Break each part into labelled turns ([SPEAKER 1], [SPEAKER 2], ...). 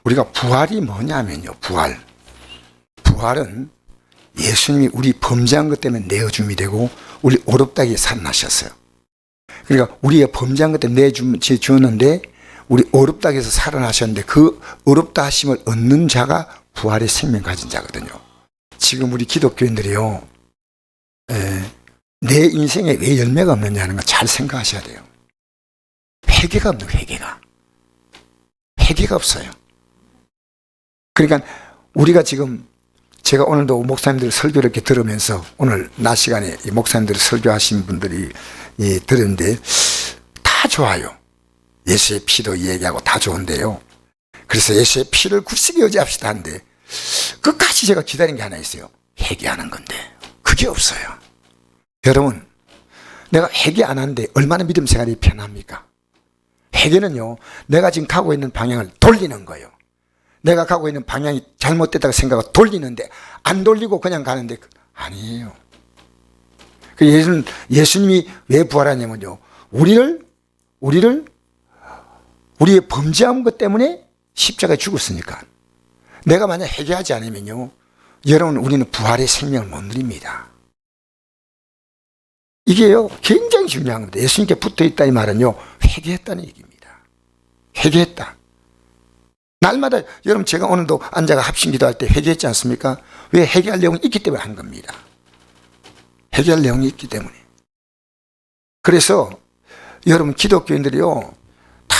[SPEAKER 1] 우리가 부활이 뭐냐면요. 부활은 예수님이 우리 범죄한 것 때문에 내어줌이 되고 우리 어렵다기에 살아나셨어요. 그러니까 우리가 범죄한 것 때문에 내주었는데 우리 어렵다기 해서 살아나셨는데 그 어렵다 하심을 얻는 자가 부활의 생명 가진 자거든요. 지금 우리 기독교인들이요, 내 인생에 왜 열매가 없느냐는 거 잘 생각하셔야 돼요. 회개가 없는 회개가 없어요. 그러니까 우리가 지금 제가 오늘도 목사님들 설교를 이렇게 들으면서 오늘 낮 시간에 이 목사님들 설교하신 분들이 들었는데 다 좋아요. 예수의 피도 얘기하고 다 좋은데요. 그래서 예수의 피를 굳세게 의지합시다 하는데 끝까지 제가 기다린 게 하나 있어요. 회개하는 건데 그게 없어요. 여러분, 내가 회개 안 하는데 얼마나 믿음 생활이 편합니까? 회개는요, 내가 지금 가고 있는 방향을 돌리는 거예요. 내가 가고 있는 방향이 잘못됐다고 생각하고 돌리는데 안 돌리고 그냥 가는데 아니에요. 예수님이 왜 부활하냐면요, 우리의 범죄한 것 때문에 십자가에 죽었으니까. 내가 만약 회개하지 않으면요, 여러분, 우리는 부활의 생명을 못 누립니다. 이게요, 굉장히 중요한 겁니다. 예수님께 붙어 있다 이 말은요, 회개했다는 얘기입니다. 회개했다. 날마다, 여러분, 제가 오늘도 앉아가 합심 기도할 때 회개했지 않습니까? 왜? 회개할 내용이 있기 때문에 한 겁니다. 회개할 내용이 있기 때문에. 그래서 여러분, 기독교인들이요, 다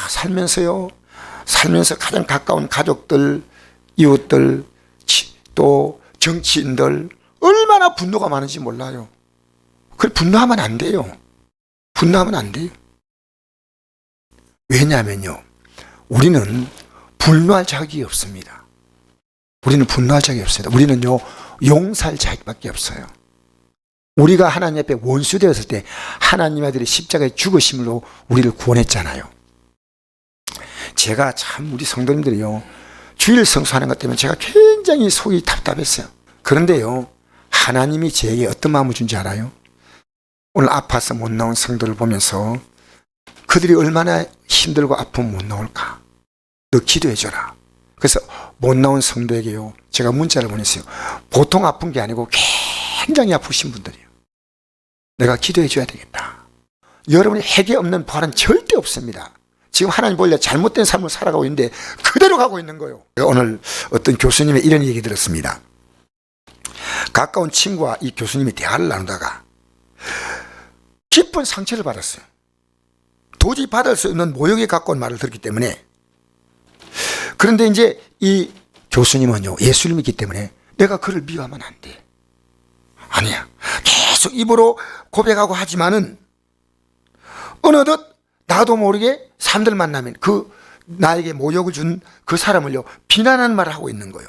[SPEAKER 1] 살면서 가장 가까운 가족들, 이웃들, 또 정치인들, 얼마나 분노가 많은지 몰라요. 그걸 분노하면 안 돼요. 분노하면 안 돼요. 왜냐하면요, 우리는 분노할 자격이 없습니다. 우리는 분노할 자격이 없습니다. 우리는요, 용서할 자격밖에 없어요. 우리가 하나님 앞에 원수 되었을 때 하나님 아들이 십자가에 죽으심으로 우리를 구원했잖아요. 제가 참 우리 성도님들이요, 주일 성수하는 것 때문에 제가 굉장히 속이 답답했어요. 그런데요, 하나님이 제게 어떤 마음을 준지 알아요? 오늘 아파서 못 나온 성도를 보면서 그들이 얼마나 힘들고 아프면 못 나올까? 너 기도해줘라. 그래서 못 나온 성도에게요, 제가 문자를 보냈어요. 보통 아픈 게 아니고 굉장히 아프신 분들이에요. 내가 기도해줘야 되겠다. 여러분이 회개 없는 부활은 절대 없습니다. 지금 하나님 보려 잘못된 삶을 살아가고 있는데 그대로 가고 있는 거예요. 오늘 어떤 교수님의 이런 얘기 들었습니다. 가까운 친구와 이 교수님이 대화를 나누다가 깊은 상처를 받았어요. 도저히 받을 수 없는 모욕에 가까운 말을 들었기 때문에. 그런데 이제 이 교수님은요, 예수를 믿기 때문에 내가 그를 미워하면 안 돼. 아니야. 계속 입으로 고백하고 하지만은 어느덧 나도 모르게 사람들 만나면 그 나에게 모욕을 준 그 사람을요, 비난하는 말을 하고 있는 거예요.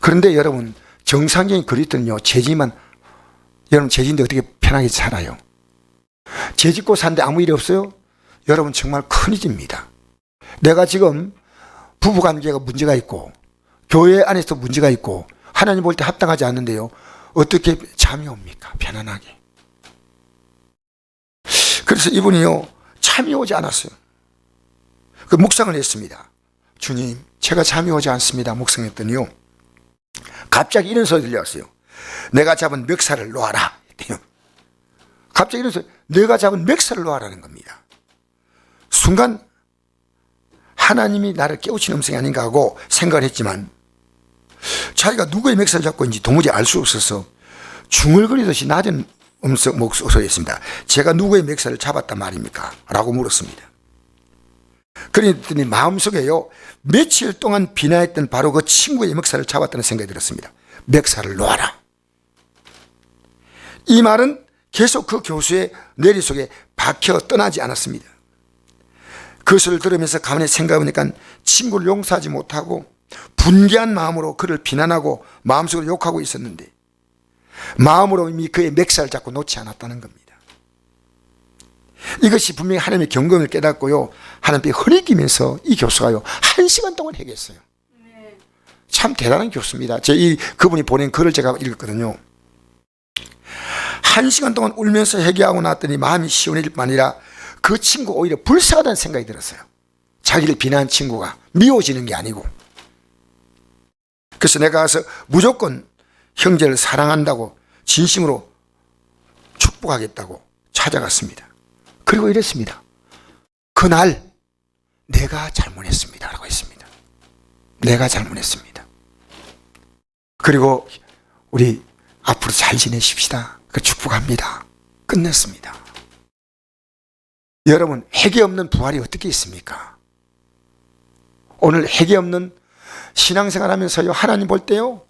[SPEAKER 1] 그런데 여러분, 정상적인 그리스도는요, 여러분, 죄진데 어떻게 편하게 살아요? 죄 짓고 사는데 아무 일이 없어요? 여러분, 정말 큰일입니다. 내가 지금 부부관계가 문제가 있고 교회 안에서 문제가 있고 하나님 볼 때 합당하지 않는데요, 어떻게 잠이 옵니까? 편안하게. 그래서 이분이요, 잠이 오지 않았어요. 그 묵상을 했습니다. 주님, 제가 잠이 오지 않습니다. 묵상했더니요, 갑자기 이런 소리 들려왔어요. 내가 잡은 멱살을 놓아라. 갑자기 이런 소리, 내가 잡은 멱살을 놓아라는 겁니다. 순간 하나님이 나를 깨우친 음성이 아닌가 하고 생각을 했지만 자기가 누구의 멱살을 잡고 있는지 도무지 알 수 없어서 중얼거리듯이 낮은 목소리였습니다. 제가 누구의 멱살을 잡았단 말입니까? 라고 물었습니다. 그랬더니 마음속에요, 며칠 동안 비난했던 바로 그 친구의 멱살을 잡았다는 생각이 들었습니다. 멱살을 놓아라. 이 말은 계속 그 교수의 뇌리 속에 박혀 떠나지 않았습니다. 그것을 들으면서 가만히 생각해보니까 친구를 용서하지 못하고 분개한 마음으로 그를 비난하고 마음속으로 욕하고 있었는데 마음으로 이미 그의 멱살을 잡고 놓지 않았다는 겁니다. 이것이 분명히 하나님의 경건을 깨닫고요, 하나님께 허리끼면서 이 교수가요, 1시간 동안 회개했어요. 참 대단한 교수입니다. 그분이 보낸 글을 제가 읽었거든요. 1시간 동안 울면서 회개하고 났더니 마음이 시원해질 뿐 아니라 그 친구 오히려 불쌍하다는 생각이 들었어요. 자기를 비난한 친구가 미워지는 게 아니고. 그래서 내가 가서 무조건 형제를 사랑한다고 진심으로 축복하겠다고 찾아갔습니다. 그리고 이랬습니다. 그날 내가 잘못했습니다 라고 했습니다. 내가 잘못했습니다. 그리고 우리 앞으로 잘 지내십시다. 그 축복합니다. 끝냈습니다. 여러분, 해계 없는 부활이 어떻게 있습니까? 오늘 해계 없는 신앙생활 하면서요, 하나님 볼 때요,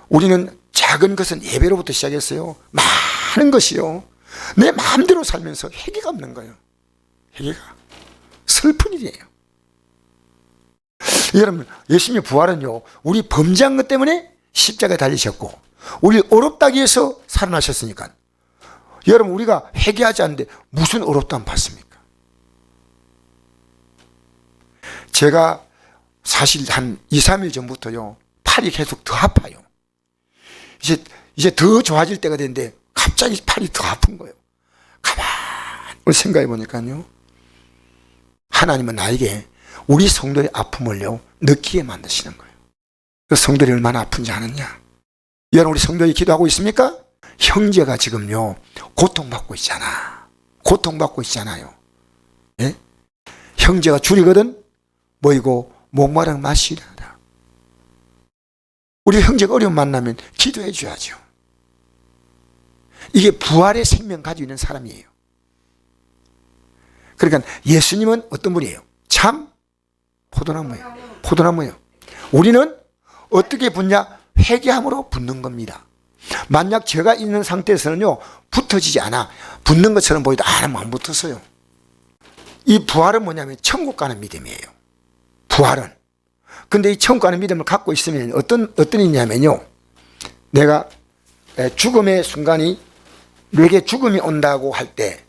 [SPEAKER 1] 우리는 작은 것은 예배로부터 시작했어요. 많은 것이요, 내 마음대로 살면서 해계가 없는 거예요. 해계가 슬픈 일이에요. 여러분, 예수님의 부활은요, 우리 범죄한 것 때문에 십자가에 달리셨고 우리 어렵다기 위해서 살아나셨으니까, 여러분, 우리가 회개하지 않는데 무슨 어렵다면 받습니까? 제가 사실 한 2, 3일 전부터요, 팔이 계속 더 아파요. 이제 더 좋아질 때가 됐는데 갑자기 팔이 더 아픈 거예요. 가만히 생각해 보니까요, 하나님은 나에게 우리 성도의 아픔을요, 느끼게 만드시는 거예요. 그 성도들이 얼마나 아픈지 아느냐? 여러분, 우리 성도들이 기도하고 있습니까? 형제가 지금요, 고통받고 있잖아. 고통받고 있잖아요. 예? 형제가 줄이거든 뭐이고 목마른 마시리라. 우리 형제가 어려움 만나면 기도해 줘야죠. 이게 부활의 생명 가지고 있는 사람이에요. 그러니까 예수님은 어떤 분이에요? 참 포도나무예요. 포도나무예요. 우리는 어떻게 붙냐? 회개함으로 붙는 겁니다. 만약 제가 있는 상태에서는요, 붙어지지 않아. 붙는 것처럼 보이도 안 붙었어요. 이 부활은 뭐냐면 천국 가는 믿음이에요. 부활은. 근데 이 천국 가는 믿음을 갖고 있으면 어떤 일이냐면요, 내가 죽음의 순간이, 내게 죽음이 온다고 할 때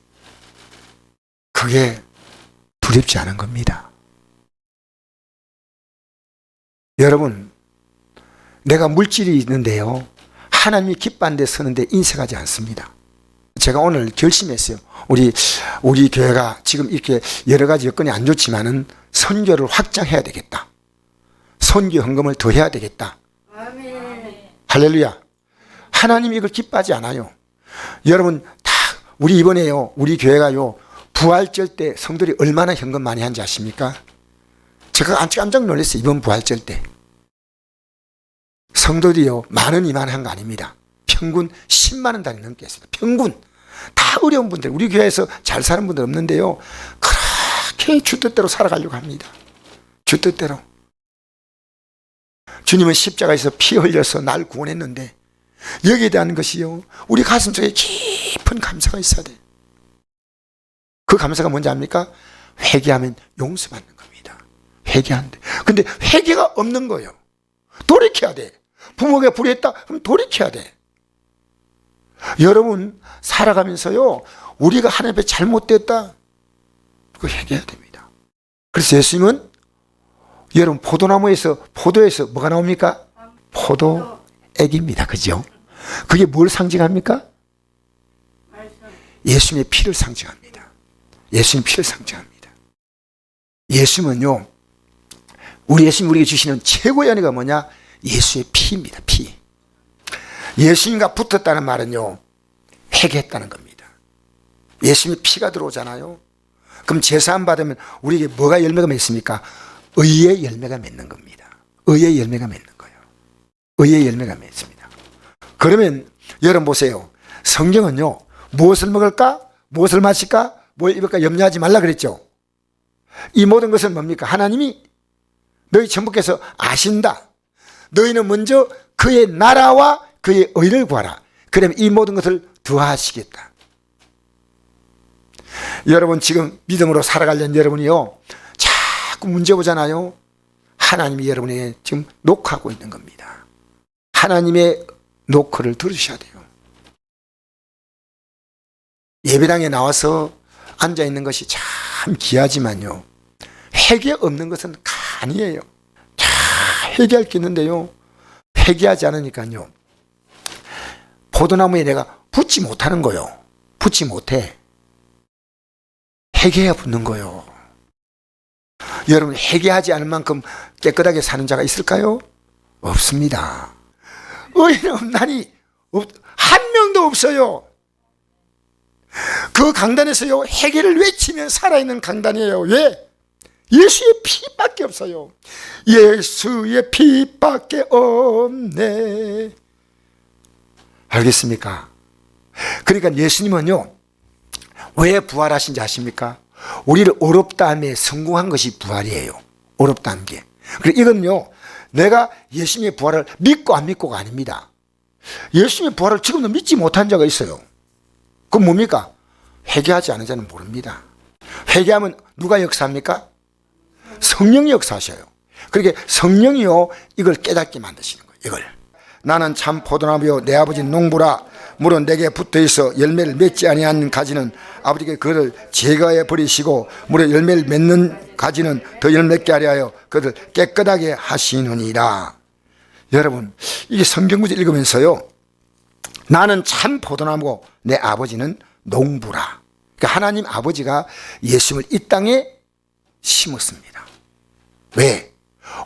[SPEAKER 1] 그게 두렵지 않은 겁니다. 여러분, 내가 물질이 있는데요, 하나님이 기뻐하는 데 서는데 인색하지 않습니다. 제가 오늘 결심했어요. 우리 교회가 지금 이렇게 여러 가지 여건이 안 좋지만은 선교를 확장해야 되겠다. 선교 헌금을 더 해야 되겠다. 아멘. 할렐루야. 하나님이 이걸 기뻐하지 않아요. 여러분, 다 우리 이번에요, 우리 교회가요, 부활절 때 성도들이 얼마나 현금 많이 한지 아십니까? 제가 깜짝 놀랐어요. 이번 부활절 때 성도들이요, 10,000원, 20,000원 한 거 아닙니다. 평균 10만 원 단위 넘게 했습니다. 평균. 다 어려운 분들, 우리 교회에서 잘 사는 분들 없는데요, 그렇게 주 뜻대로 살아가려고 합니다. 주 뜻대로. 주님은 십자가에서 피 흘려서 날 구원했는데 여기에 대한 것이요, 우리 가슴속에 깊은 감사가 있어야 돼. 그 감사가 뭔지 압니까? 회개하면 용서받는 겁니다. 회개하는데. 근데 회개가 없는 거예요. 돌이켜야 돼. 부모가 불의했다? 그럼 돌이켜야 돼. 여러분, 살아가면서요, 우리가 하나님 앞에 잘못됐다, 그거 회개해야 됩니다. 그래서 예수님은, 여러분, 포도에서 뭐가 나옵니까? 포도액입니다. 그죠? 그게 뭘 상징합니까? 예수님의 피를 상징합니다. 예수님 피를 상징합니다. 예수님은요, 예수님 우리에게 주시는 최고의 은혜가 뭐냐? 예수의 피입니다. 피. 예수님과 붙었다는 말은요, 회개했다는 겁니다. 예수님의 피가 들어오잖아요. 그럼 제사함 받으면 우리에게 뭐가 열매가 맺습니까? 의의 열매가 맺는 겁니다. 의의 열매가 맺는 거예요. 의의 열매가 맺습니다. 그러면 여러분 보세요. 성경은요, 무엇을 먹을까? 무엇을 마실까? 뭘 입을까? 염려하지 말라 그랬죠. 이 모든 것은 뭡니까? 하나님이 너희 전부께서 아신다. 너희는 먼저 그의 나라와 그의 의를 구하라. 그러면 이 모든 것을 더하시겠다. 여러분, 지금 믿음으로 살아가려는 여러분이요, 자꾸 문제 보잖아요. 하나님이 여러분에게 지금 녹화하고 있는 겁니다. 하나님의 녹화를 들으셔야 돼요. 예배당에 나와서 앉아있는 것이 참 귀하지만요, 회개 없는 것은 간이에요. 다 회개할 게 있는데요, 회개하지 않으니까요, 포도나무에 내가 붙지 못하는 거요. 붙지 못해. 회개해야 붙는 거요. 여러분, 회개하지 않을 만큼 깨끗하게 사는 자가 있을까요? 없습니다. 의인 없나니 한 명도 없어요. 그 강단에서요, 회개를 외치면 살아있는 강단이에요. 왜? 예수의 피밖에 없어요. 예수의 피밖에 없네. 알겠습니까? 그러니까 예수님은요, 왜 부활하신지 아십니까? 우리를 어렵다 함에 성공한 것이 부활이에요. 어렵다 한 게. 그리고 이건요, 내가 예수님의 부활을 믿고 안 믿고가 아닙니다. 예수님의 부활을 지금도 믿지 못한 자가 있어요. 그건 뭡니까? 회개하지 않은 자는 모릅니다. 회개하면 누가 역사합니까? 성령이 역사하셔요. 그렇게 성령이요, 이걸 깨닫게 만드시는 거예요. 이걸. 나는 참 포도나무요, 내 아버지는 농부라. 물은 내게 붙어있어 열매를 맺지 아니하는 가지는 아버지께 그를 제거해 버리시고, 물에 열매를 맺는 가지는 더 열매맺게 하려 하여 그를 깨끗하게 하시느니라. 여러분, 이게 성경구절 읽으면서요, 나는 참 포도나무고 내 아버지는 농부라. 그러니까 하나님 아버지가 예수님을 이 땅에 심었습니다. 왜?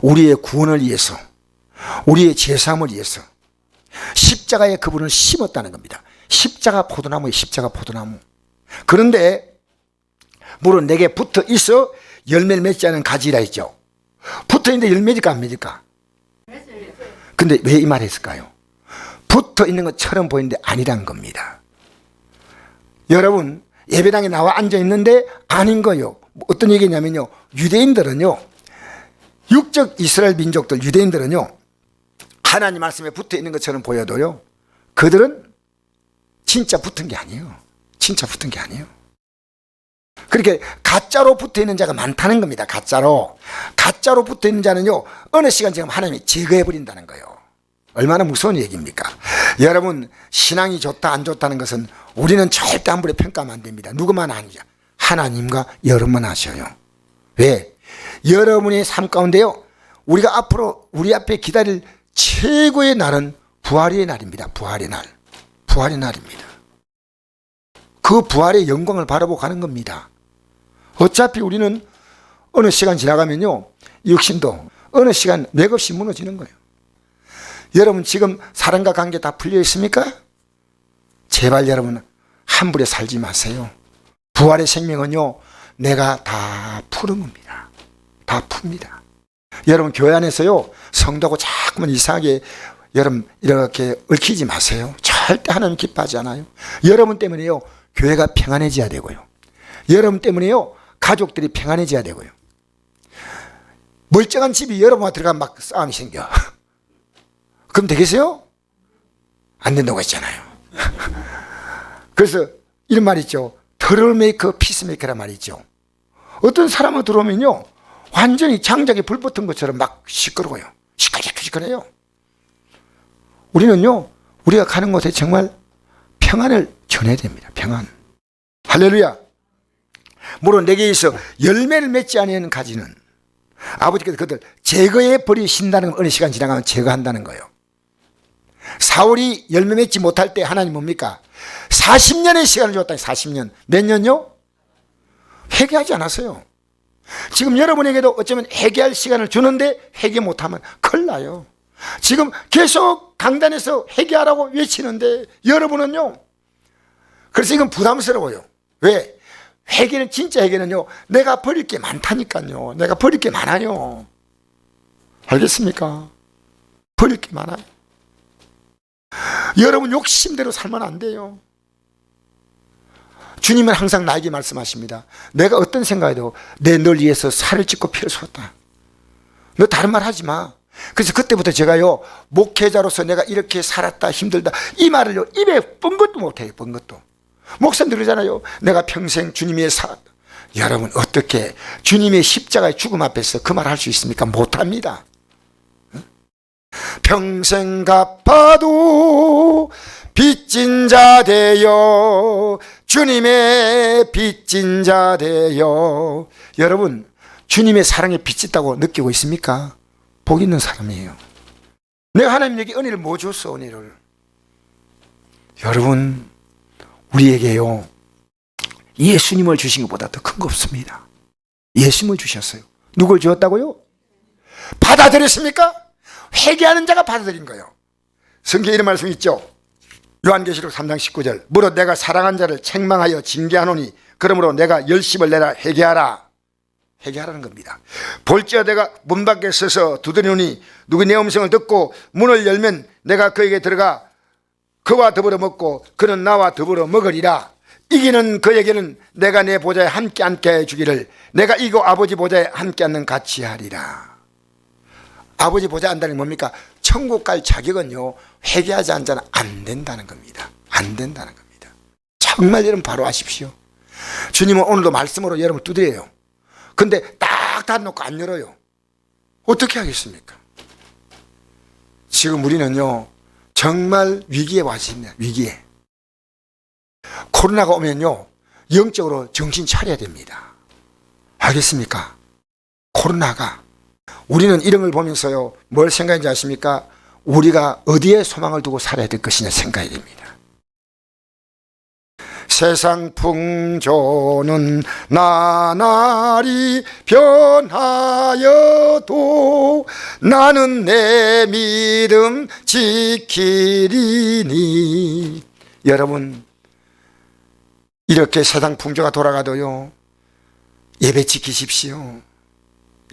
[SPEAKER 1] 우리의 구원을 위해서, 우리의 죄사함을 위해서 십자가에 그분을 심었다는 겁니다. 십자가 포도나무에 십자가 포도나무. 그런데 물은 내게 붙어 있어 열매를 맺지 않은 가지라 했죠. 붙어 있는데 열매 맺을까 안 맺을까? 근데 왜 이 말 했을까요? 붙어 있는 것처럼 보이는데 아니란 겁니다. 여러분, 예배당에 나와 앉아 있는데 아닌 거예요. 어떤 얘기냐면요, 유대인들은요, 육적 이스라엘 민족들, 유대인들은요, 하나님 말씀에 붙어 있는 것처럼 보여도요, 그들은 진짜 붙은 게 아니에요. 진짜 붙은 게 아니에요. 그렇게 가짜로 붙어 있는 자가 많다는 겁니다. 가짜로 붙어 있는 자는요, 어느 시간 지금 하나님이 제거해 버린다는 거예요. 얼마나 무서운 얘기입니까? 여러분, 신앙이 좋다 안 좋다는 것은 우리는 절대 함부로 평가하면 안 됩니다. 누구만 아니죠. 하나님과 여러분만 아셔요. 왜? 여러분의 삶 가운데요, 우리가 앞으로 우리 앞에 기다릴 최고의 날은 부활의 날입니다. 부활의 날. 부활의 날입니다. 그 부활의 영광을 바라보고 가는 겁니다. 어차피 우리는 어느 시간 지나가면요, 육신도 어느 시간 맥없이 무너지는 거예요. 여러분, 지금 사랑과 관계 다 풀려 있습니까? 제발 여러분, 함부로 살지 마세요. 부활의 생명은요, 내가 다 푸는 겁니다. 다 풉니다. 여러분, 교회 안에서요, 성도하고 자꾸만 이상하게 여러분 이렇게 얽히지 마세요. 절대 하나님 기뻐하지 않아요. 여러분 때문에요, 교회가 평안해져야 되고요, 여러분 때문에요, 가족들이 평안해져야 되고요. 멀쩡한 집이 여러분과 들어가면 막 싸움이 생겨. 그럼 되겠어요? 안 된다고 했잖아요. 그래서 이런 말 있죠. 트러블메이커, 피스메이커란 말이 있죠. 어떤 사람은 들어오면요, 완전히 장작에 불 붙은 것처럼 막 시끄러워요. 시끌시끌시끌해요. 우리는요, 우리가 가는 곳에 정말 평안을 전해야 됩니다. 평안. 할렐루야. 물론 내게 있어 열매를 맺지 아니하는 가지는 아버지께서 그들 제거해 버리신다는 건 어느 시간 지나가면 제거한다는 거예요. 사울이 열매 맺지 못할 때 하나님 뭡니까? 40년의 시간을 줬다니. 40년. 몇 년요? 회개하지 않았어요. 지금 여러분에게도 어쩌면 회개할 시간을 주는데 회개 못하면 큰일 나요. 지금 계속 강단에서 회개하라고 외치는데 여러분은요, 그래서 이건 부담스러워요. 왜? 회개는, 진짜 회개는요, 내가 버릴 게 많다니까요. 내가 버릴 게 많아요. 알겠습니까? 버릴 게 많아요. 여러분 욕심대로 살면 안 돼요. 주님은 항상 나에게 말씀하십니다. 내가 어떤 생각해도 내 널 위해서 살을 찢고 피를 쏟았다. 너 다른 말 하지 마. 그래서 그때부터 제가요, 목회자로서 내가 이렇게 살았다, 힘들다, 이 말을요, 입에 번 것도 못해요. 번 것도. 목사님 그러잖아요. 내가 평생 주님의 여러분, 어떻게 주님의 십자가의 죽음 앞에서 그 말 할 수 있습니까? 못합니다. 평생 갚아도 빚진 자 되어, 주님의 빚진 자 되어. 여러분, 주님의 사랑에 빚졌다고 느끼고 있습니까? 복 있는 사람이에요. 내가 하나님에게 은혜를 뭐 줬어? 은혜를. 여러분, 우리에게요, 예수님을 주신 것보다 더 큰 거 없습니다. 예수님을 주셨어요. 누굴 주었다고요? 받아들였습니까? 회개하는 자가 받아들인 거예요. 성경에 이런 말씀이 있죠. 요한계시록 3장 19절. 무릇 내가 사랑한 자를 책망하여 징계하노니 그러므로 내가 열심을 내라. 회개하라. 회개하라는 겁니다. 볼지어 내가 문 밖에 서서 두드리노니 누구 내 음성을 듣고 문을 열면 내가 그에게 들어가 그와 더불어 먹고 그는 나와 더불어 먹으리라. 이기는 그에게는 내가 내 보좌에 함께 앉게 해주기를 내가 이고 아버지 보좌에 함께 앉는 같이 하리라. 아버지 보좌에 앉다는 게 뭡니까? 천국 갈 자격은요, 회개하지 않은 자는 안 된다는 겁니다. 안 된다는 겁니다. 정말 여러분 바로 아십시오. 주님은 오늘도 말씀으로 여러분을 두드려요. 근데 딱 닫아놓고 안 열어요. 어떻게 하겠습니까? 지금 우리는요 정말 위기에 와 있습니다. 위기에. 코로나가 오면요 영적으로 정신 차려야 됩니다. 알겠습니까? 코로나가, 우리는 이런 걸 보면서요 뭘 생각하는지 아십니까? 우리가 어디에 소망을 두고 살아야 될 것이냐 생각해야 됩니다. 세상 풍조는 나날이 변하여도 나는 내 믿음 지키리니. 여러분, 이렇게 세상 풍조가 돌아가도요 예배 지키십시오.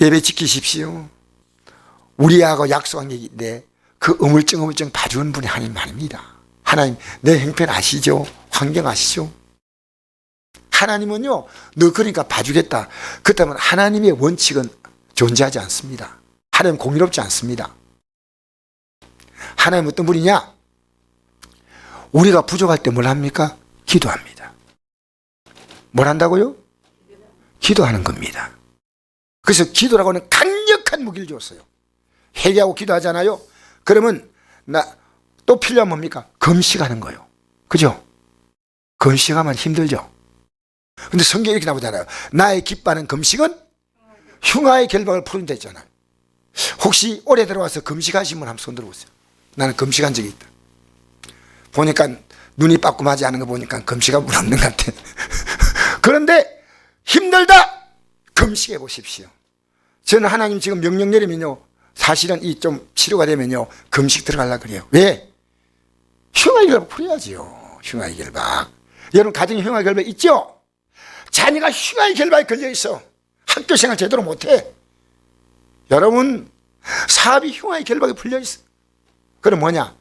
[SPEAKER 1] 예배 지키십시오. 우리하고 약속한 게 있는데 그 우물증 봐주는 분이 하나님 아닙니다. 하나님 내 형편 아시죠? 환경 아시죠? 하나님은요 너 그러니까 봐주겠다. 그렇다면 하나님의 원칙은 존재하지 않습니다. 하나님 공의롭지 않습니다. 하나님 어떤 분이냐? 우리가 부족할 때 뭘 합니까? 기도합니다. 뭘 한다고요? 기도하는 겁니다. 그래서 기도라고는 강력한 무기를 줬어요. 회개하고 기도하잖아요. 그러면 또 필요한 뭡니까? 금식하는 거예요. 그죠? 금식하면 힘들죠. 근데 성경에 이렇게 나오잖아요. 나의 기뻐하는 금식은 흉화의 결박을 푸른다 했잖아요. 혹시 올해 들어와서 금식하신 분 한번 손 들어보세요. 나는 금식한 적이 있다. 보니까 눈이 빠끔하지 않은 거 보니까 금식한 분 없는 것 같아. 그런데 힘들다! 금식해 보십시오. 저는 하나님 지금 명령 내리면요 사실은 이 좀 치료가 되면요 금식 들어가려고 그래요. 왜? 흉화의 결박 풀어야지요. 흉화의 결박. 여러분 가정에 흉화의 결박 있죠? 자녀가 흉화의 결박에 걸려 있어. 학교 생활 제대로 못해. 여러분 사업이 흉화의 결박에 풀려 있어. 그럼 뭐냐?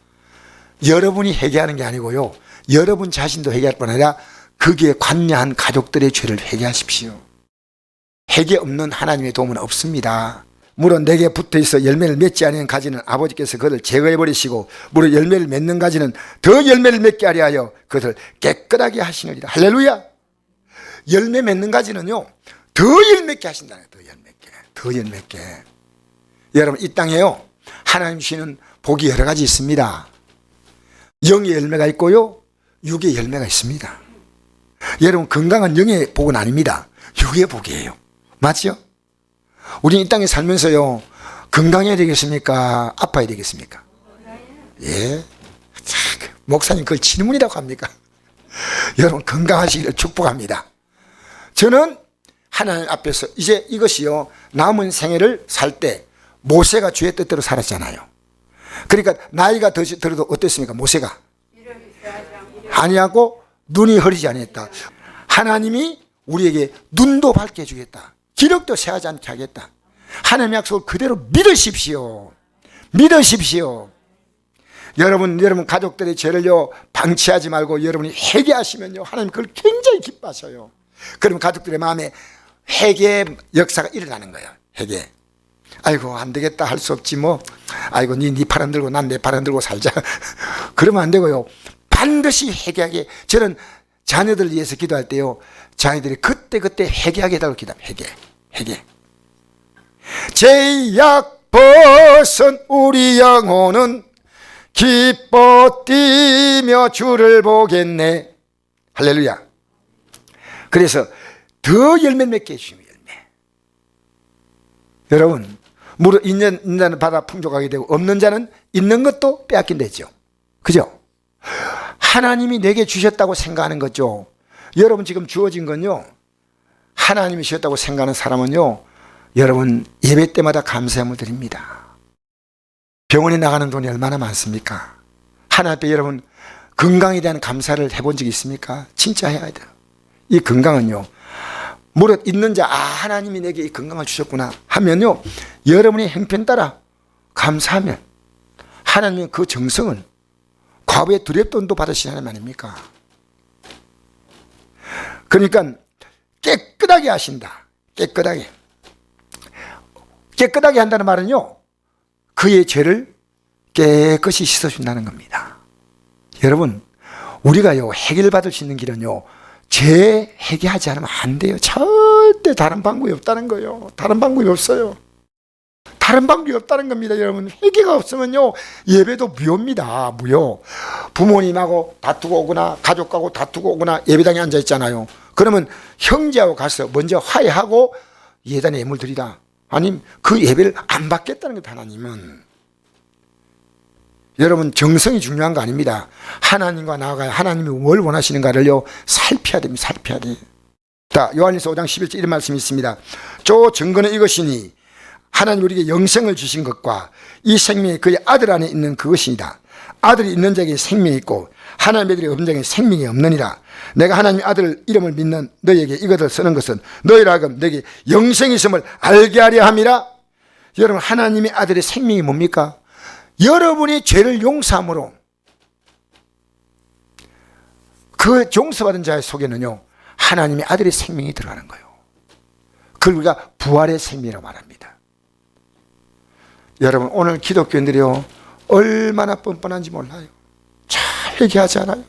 [SPEAKER 1] 여러분이 회개하는 게 아니고요 여러분 자신도 회개할 뿐 아니라 거기에 관여한 가족들의 죄를 회개하십시오. 회개 없는 하나님의 도움은 없습니다. 물론 내게 붙어있어 열매를 맺지 않은 가지는 아버지께서 그를 제거해버리시고 물론 열매를 맺는 가지는 더 열매를 맺게 하려 하여 그것을 깨끗하게 하시느니라. 할렐루야. 열매 맺는 가지는요 더 열매게 하신다는 거예요. 더 열매게. 여러분 이 땅에요 하나님 주시는 복이 여러 가지 있습니다. 영의 열매가 있고요 육의 열매가 있습니다. 여러분 건강한 영의 복은 아닙니다. 육의 복이에요. 맞죠? 우리는 이 땅에 살면서요 건강해야 되겠습니까? 아파야 되겠습니까? 예. 목사님 그걸 질문이라고 합니까? 여러분 건강하시기를 축복합니다. 저는 하나님 앞에서 이제 이것이요 남은 생애를 살 때 모세가 주의 뜻대로 살았잖아요. 그러니까 나이가 들어도 어땠습니까? 모세가 아니하고 눈이 흐리지 아니했다. 하나님이 우리에게 눈도 밝게 해주겠다. 기력도 새하지 않게 하겠다. 하나님의 약속을 그대로 믿으십시오. 믿으십시오. 여러분 가족들의 죄를요 방치하지 말고 여러분이 회개하시면요 하나님 그걸 굉장히 기뻐하셔요. 그러면 가족들의 마음에 회개의 역사가 일어나는 거예요. 회개. 아이고 안 되겠다 할 수 없지 뭐. 아이고 네 팔 안 들고 난 내 팔 안 들고 살자. 그러면 안 되고요. 반드시 회개하게. 저는 자녀들을 위해서 기도할 때요 자녀들이 그때 회개하게 해달라고 기도합니다. 회개. 죄악 벗은 우리 영혼은 기뻐 뛰며 주를 보겠네. 할렐루야. 그래서 더 열매 맺게 해주시면 열매. 여러분 무릇 있는 자는 받아 풍족하게 되고 없는 자는 있는 것도 빼앗긴다죠. 그죠? 하나님이 내게 주셨다고 생각하는 거죠. 여러분 지금 주어진 건요 하나님이 주셨다고 생각하는 사람은요 여러분 예배 때마다 감사함을 드립니다. 병원에 나가는 돈이 얼마나 많습니까? 하나님 앞에 여러분 건강에 대한 감사를 해본 적이 있습니까? 진짜 해야 돼요. 이 건강은요, 무릇 있는 자, 하나님이 내게 이 건강을 주셨구나 하면요, 여러분의 형편 따라 감사하면 하나님은 그 정성을 과부의 두렵돈도 받으시는 하나님 아닙니까? 그러니까 깨끗하게 하신다. 깨끗하게 한다는 말은요, 그의 죄를 깨끗이 씻어준다는 겁니다. 여러분, 우리가요 해결받을 수 있는 길은요, 죄 회개하지 않으면 안 돼요. 절대 다른 방법이 없다는 거예요. 다른 방법이 없어요. 다른 방법이 없다는 겁니다. 여러분, 회개가 없으면요 예배도 무효입니다. 무효. 부모님하고 다투고 오거나 가족하고 다투고 오거나 예배당에 앉아 있잖아요. 그러면 형제하고 가서 먼저 화해하고 예단에 예물 드리다, 아니면 그 예배를 안 받겠다는 것. 하나님은 여러분 정성이 중요한 거 아닙니다. 하나님과 나아가야 하나님이 뭘 원하시는가를요 살펴야 됩니다. 살펴야 돼요. 자, 요한일서 5장 11절 이런 말씀이 있습니다. 저 증거는 이것이니 하나님 우리에게 영생을 주신 것과 이 생명이 그의 아들 안에 있는 그것이니다. 아들이 있는 자에게 생명이 있고 하나님의 아들이 없는 자에게 생명이 없느니라. 내가 하나님의 아들 이름을 믿는 너희에게 이것을 쓰는 것은 너희로 하여금 너에게 영생이 있음을 알게 하려 함이라. 여러분, 하나님의 아들의 생명이 뭡니까? 여러분이 죄를 용서함으로 그 용서받은 자의 속에는요 하나님의 아들의 생명이 들어가는 거예요. 그걸 우리가 부활의 생명이라고 말합니다. 여러분, 오늘 기독교인들이요 얼마나 뻔뻔한지 몰라요. 잘 회개하지 않아요.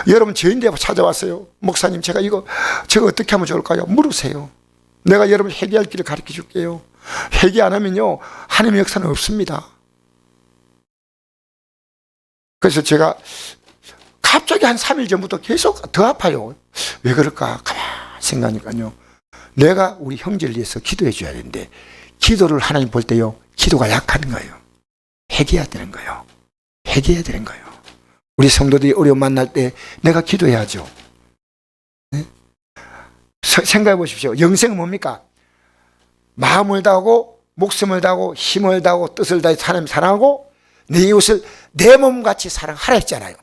[SPEAKER 1] 여러분, 죄인들 찾아왔어요. 목사님, 제가 저거 어떻게 하면 좋을까요? 물으세요. 내가 여러분 회개할 길을 가르쳐 줄게요. 회개 안 하면요 하나님의 역사는 없습니다. 그래서 제가 갑자기 한 3일 전부터 계속 더 아파요. 왜 그럴까 가만히 생각하니까요, 내가 우리 형제를 위해서 기도해 줘야 되는데 기도를 하나님 볼 때요 기도가 약한 거예요. 회개해야 되는 거예요. 회개해야 되는 거예요. 우리 성도들이 어려움 만날 때 내가 기도해야죠. 네? 생각해 보십시오. 영생은 뭡니까? 마음을 다하고 목숨을 다하고 힘을 다하고 뜻을 다해 하나님 사랑하고 내 이웃을 내 몸같이 사랑하라 했잖아요.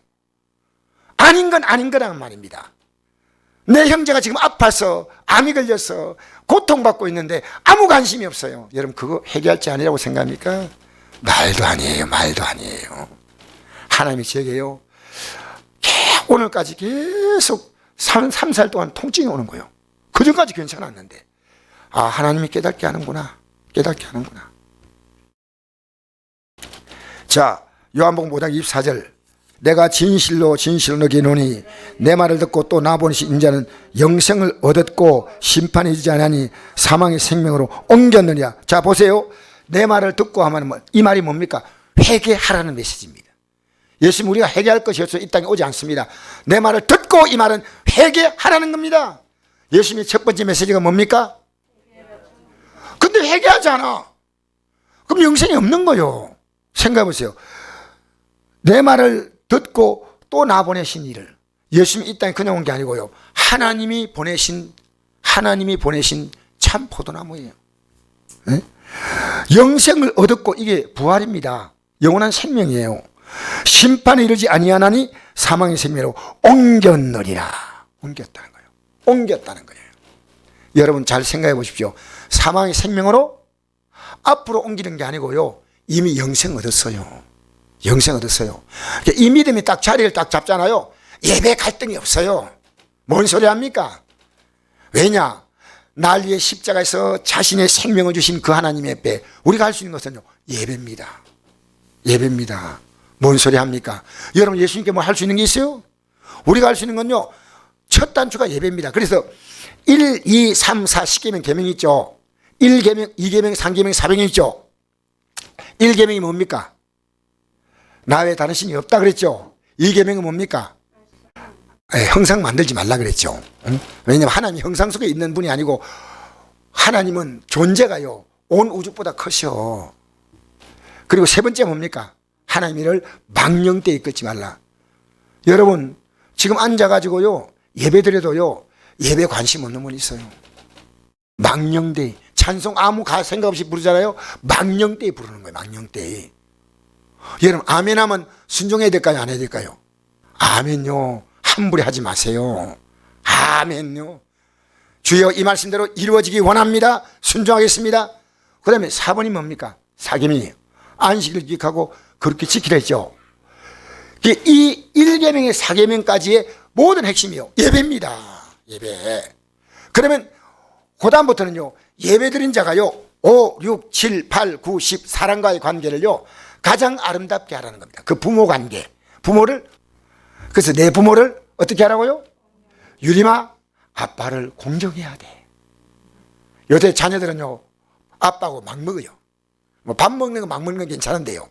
[SPEAKER 1] 아닌 건 아닌 거라는 말입니다. 내 형제가 지금 아파서 암이 걸려서 고통받고 있는데 아무 관심이 없어요. 여러분, 그거 회개할 줄 아니라고 생각합니까? 말도 아니에요. 말도 아니에요. 하나님이 제게요 오늘까지 계속 3살 동안 통증이 오는 거예요. 그전까지 괜찮았는데 하나님이 깨닫게 하는구나. 깨닫게 하는구나. 자, 요한복음 5장 24절. 내가 진실로 너게 이르노니 내 말을 듣고 또 나 보내신 인자는 영생을 얻었고 심판에 이르지 아니하니 사망의 생명으로 옮겼느니라. 자, 보세요. 내 말을 듣고 하면 이 말이 뭡니까? 회개하라는 메시지입니다. 예수님, 우리가 회개할 것이 없어 이 땅에 오지 않습니다. 내 말을 듣고, 이 말은 회개하라는 겁니다. 예수님의 첫 번째 메시지가 뭡니까? 근데 회개하지 않아. 그럼 영생이 없는 거예요. 생각해 보세요. 내 말을 듣고 또 나 보내신 이를, 예수님이 이 땅에 그냥 온 게 아니고요 하나님이 보내신 참 포도나무예요. 네? 영생을 얻었고, 이게 부활입니다. 영원한 생명이에요. 심판에 이르지 아니하나니 사망의 생명으로 옮겼느니라. 옮겼다는 거예요. 옮겼다는 거예요. 여러분, 잘 생각해 보십시오. 사망의 생명으로 앞으로 옮기는 게 아니고요 이미 영생 얻었어요. 영생 얻었어요. 이 믿음이 딱 자리를 딱 잡잖아요. 예배 갈등이 없어요. 뭔 소리 합니까? 왜냐? 날 위해 십자가에서 자신의 생명을 주신 그 하나님의 앞에 우리가 할 수 있는 것은요 예배입니다. 예배입니다. 뭔 소리 합니까? 여러분, 예수님께 뭐 할 수 있는 게 있어요? 우리가 할 수 있는 건요 첫 단추가 예배입니다. 그래서 1, 2, 3, 4, 10계명 계명이 있죠. 1계명, 2계명, 3계명, 4계명이 있죠. 1계명이 뭡니까? 나 외에 다른 신이 없다 그랬죠. 2계명은 뭡니까? 형상 만들지 말라 그랬죠. 왜냐하면 하나님이 형상 속에 있는 분이 아니고 하나님은 존재가요 온 우주보다 커셔. 그리고 세 번째 뭡니까? 하나님을 망령되이 이끌지 말라. 여러분, 지금 앉아가지고요 예배 드려도요 예배 관심 없는 분이 있어요. 망령되이. 찬송 아무 생각 없이 부르잖아요. 망령되이 부르는 거예요. 망령되이. 여러분 아멘 하면 순종해야 될까요? 안 해야 될까요? 아멘요. 함부로 하지 마세요. 아멘요. 주여 이 말씀대로 이루어지기 원합니다. 순종하겠습니다. 그 다음에 4번이 뭡니까? 사계명이에요. 안식일을 기억하고 그렇게 지키라 했죠. 이 1계명의 4계명까지의 모든 핵심이요. 예배입니다. 예배. 그러면 그 다음부터는요. 예배드린 자가요. 5, 6, 7, 8, 9, 10 사람과의 관계를요. 가장 아름답게 하라는 겁니다. 그 부모 관계. 부모를 그래서 내 부모를 어떻게 하라고요? 유림아 아빠를 공경해야 돼. 요새 자녀들은요. 아빠하고 막 먹어요. 뭐 밥 먹는 거 막 먹는 건 괜찮은데요.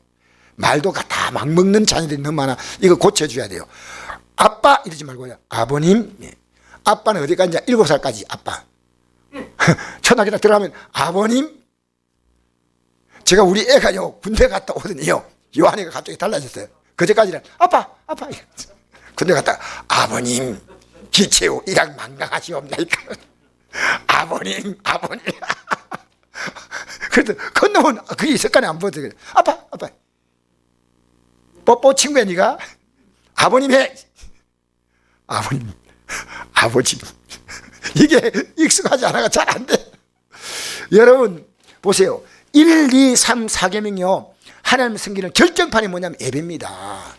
[SPEAKER 1] 말도 다 막 먹는 자녀들이 너무 많아. 이거 고쳐줘야 돼요. 아빠 이러지 말고요. 아버님. 아빠는 어디까지? 7살까지 아빠. 초등학교 딱 들어가면 아버님. 제가 우리 애가요 군대 갔다 오더니요 요한이가 갑자기 달라졌어요. 그제까지는 아빠 군대 갔다 아버님 기체우 일학 망강하시옵나이까. 아버님 그래도 건너면 그게 습관이 안 보여. 아빠 뽀뽀 친구야 니가. 아버님 해. 아버님 아버지. 이게 익숙하지 않아가 잘 안 돼. 여러분 보세요. 1, 2, 3, 4계명이요. 하나님 섬기는 결정판이 뭐냐면 예배입니다.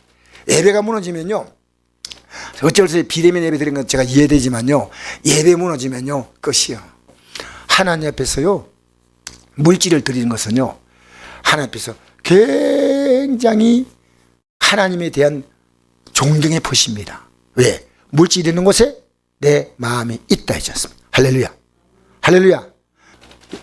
[SPEAKER 1] 예배가 무너지면요. 어쩔 수 없이 비대면 예배 드린 건 제가 이해되지만요. 예배 무너지면요. 끝이요. 하나님 앞에서요. 물질을 드리는 것은요. 하나님 앞에서 굉장히 하나님에 대한 존경의 표시입니다. 왜? 물질이 있는 곳에 내 마음이 있다 했잖습니다. 할렐루야. 할렐루야.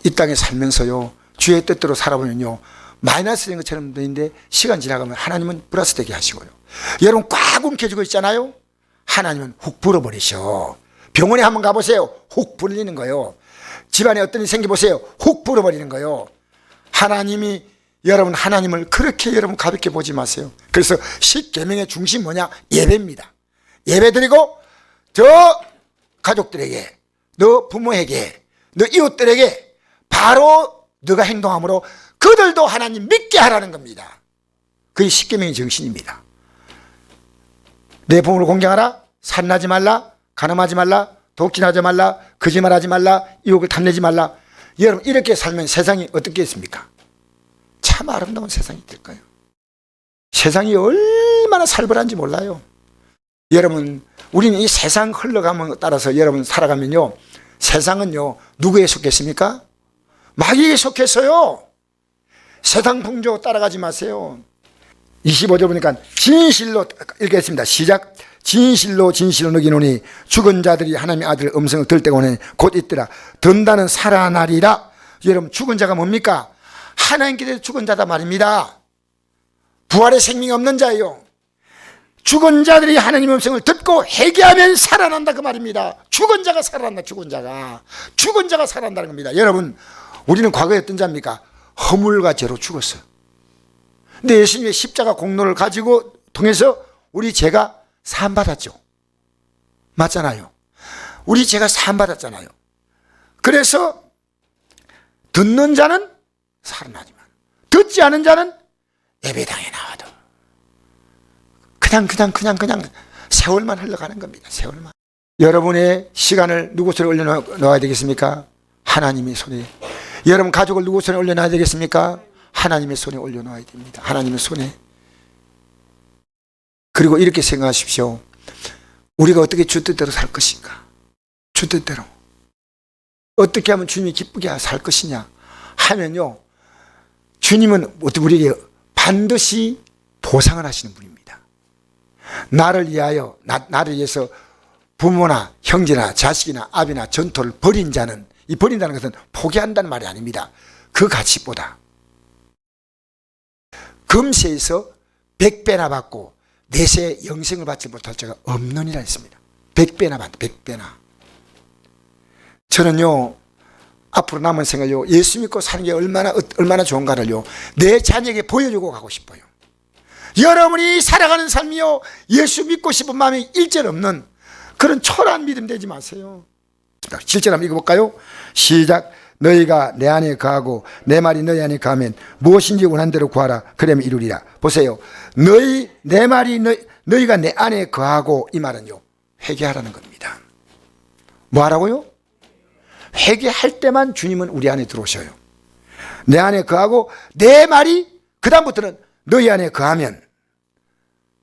[SPEAKER 1] 이 땅에 살면서요. 주의 뜻대로 살아보면요. 마이너스 된 것처럼 되는데 시간 지나가면 하나님은 플러스 되게 하시고요. 여러분 꽉 움켜쥐고 있잖아요. 하나님은 훅 불어버리셔. 병원에 한번 가보세요. 훅 불리는 거요. 집안에 어떤 일이 생겨보세요. 훅 불어버리는 거요. 하나님이 여러분 하나님을 그렇게 여러분 가볍게 보지 마세요. 그래서 10계명의 중심 뭐냐? 예배입니다. 예배 드리고 저 가족들에게 너 부모에게 너 이웃들에게 바로 너가 행동함으로 그들도 하나님 믿게 하라는 겁니다. 그게 10계명의 정신입니다. 내 부모를 공경하라. 산나지 말라. 간음하지 말라. 독진하지 말라. 거짓말하지 말라. 유혹을 탐내지 말라. 여러분 이렇게 살면 세상이 어떻겠습니까? 참 아름다운 세상이 될 거예요. 세상이 얼마나 살벌한지 몰라요. 여러분 우리는 이 세상 흘러감에 따라서 여러분 살아가면요. 세상은요 누구에 속했습니까? 마귀에 속했어요. 세상 풍조 따라가지 마세요. 25절 보니까 진실로 읽겠습니다. 시작. 진실로 너기노니 죽은 자들이 하나님의 아들의 음성을 들을 때가 오니 곧 있더라. 든다는 살아나리라. 여러분 죽은 자가 뭡니까? 하나님께서 죽은 자다 말입니다. 부활의 생명이 없는 자예요. 죽은 자들이 하나님의 음성을 듣고 회개하면 살아난다 그 말입니다. 죽은 자가 살아난다. 죽은 자가 살아난다는 겁니다. 여러분 우리는 과거에 어떤 자입니까? 허물과 죄로 죽었어요. 근데 예수님의 십자가 공로를 가지고 통해서 우리 죄가 사함받았죠. 맞잖아요. 우리 죄가 사함받았잖아요. 그래서 듣는 자는 살아나지만 듣지 않은 자는 예배당에 나와도 그냥 세월만 흘러가는 겁니다. 세월만. 여러분의 시간을 누구 손에 올려놓아야 되겠습니까? 하나님의 손에. 여러분 가족을 누구 손에 올려놔야 되겠습니까? 하나님의 손에 올려놔야 됩니다. 하나님의 손에. 그리고 이렇게 생각하십시오. 우리가 어떻게 주 뜻대로 살 것인가? 주 뜻대로. 어떻게 하면 주님이 기쁘게 살 것이냐 하면요. 주님은 우리에게 반드시 보상을 하시는 분입니다. 나를 위하여 나를 위해서 부모나 형제나 자식이나 아비나 전토를 버린 자는, 이 버린다는 것은 포기한다는 말이 아닙니다. 그 가치보다 금세에서 100배나 받고 내세 영생을 받지 못할 자가 없느니라 했습니다. 100배나 받 100배나. 저는요 앞으로 남은 생을요 예수 믿고 사는 게 얼마나 좋은가를요 내 자녀에게 보여주고 가고 싶어요. 여러분이 살아가는 삶이요 예수 믿고 싶은 마음이 일절 없는 그런 초라한 믿음 되지 마세요. 7절 한번 읽어볼까요? 시작. 너희가 내 안에 거하고 내 말이 너희 안에 거하면 무엇인지 원하는 대로 구하라. 그러면 이루리라. 보세요. 내 말이 너희가 내 안에 거하고, 이 말은요, 회개하라는 겁니다. 뭐 하라고요? 회개할 때만 주님은 우리 안에 들어오셔요. 내 안에 거하고 내 말이 그 다음부터는 너희 안에 거하면,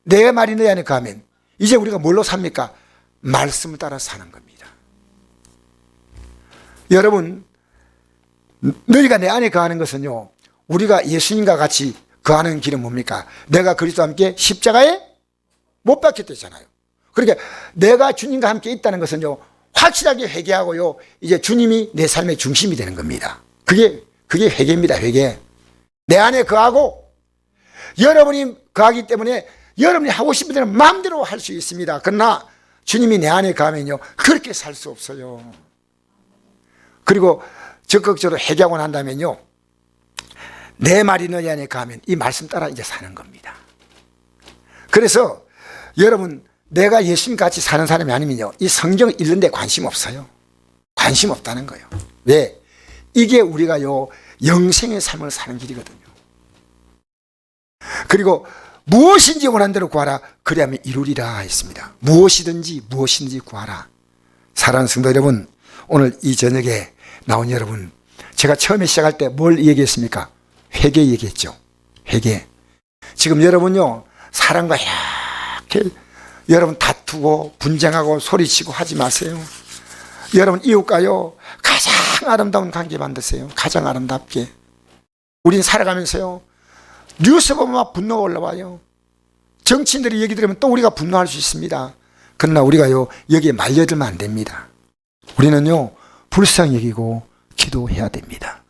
[SPEAKER 1] 내 말이 너희 안에 거하면 이제 우리가 뭘로 삽니까? 말씀을 따라 사는 겁니다. 여러분, 너희가 내 안에 거하는 것은요, 우리가 예수님과 같이 거하는 길은 뭡니까? 내가 그리스도와 함께 십자가에 못 박혔댔잖아요. 그러니까 내가 주님과 함께 있다는 것은요, 확실하게 회개하고요, 이제 주님이 내 삶의 중심이 되는 겁니다. 그게 회개입니다. 회개. 내 안에 거하고, 여러분이 거하기 때문에 여러분이 하고 싶은 대로 마음대로 할 수 있습니다. 그러나 주님이 내 안에 거하면요, 그렇게 살 수 없어요. 그리고 적극적으로 회개하고 난다면요, 내 말이 너희 안에 거하면 이 말씀 따라 이제 사는 겁니다. 그래서 여러분, 내가 예수님 같이 사는 사람이 아니면요, 이 성경 읽는 데 관심 없어요. 관심 없다는 거예요. 왜? 이게 우리가요, 영생의 삶을 사는 길이거든요. 그리고 무엇인지 원하는 대로 구하라. 그리하면 이루리라 했습니다. 무엇이든지 구하라. 사랑하는 성도 여러분, 오늘 이 저녁에 나온 여러분, 제가 처음에 시작할 때 뭘 얘기했습니까? 회개 얘기했죠. 회개. 지금 여러분요, 사람과 이렇게 여러분 다투고 분쟁하고 소리치고 하지 마세요. 여러분, 이웃과요, 가장 아름다운 관계 만드세요. 가장 아름답게. 우린 살아가면서요, 뉴스 보면 막 분노가 올라와요. 정치인들이 얘기 들으면 또 우리가 분노할 수 있습니다. 그러나 우리가요, 여기에 말려들면 안 됩니다. 우리는요, 불쌍히 여기고 기도해야 됩니다.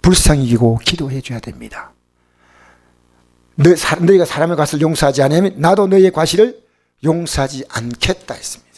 [SPEAKER 1] 불쌍히 여기고 기도해 줘야 됩니다. 너희가 사람의 과실을 용서하지 않으면 나도 너희의 과실을 용서하지 않겠다 했습니다.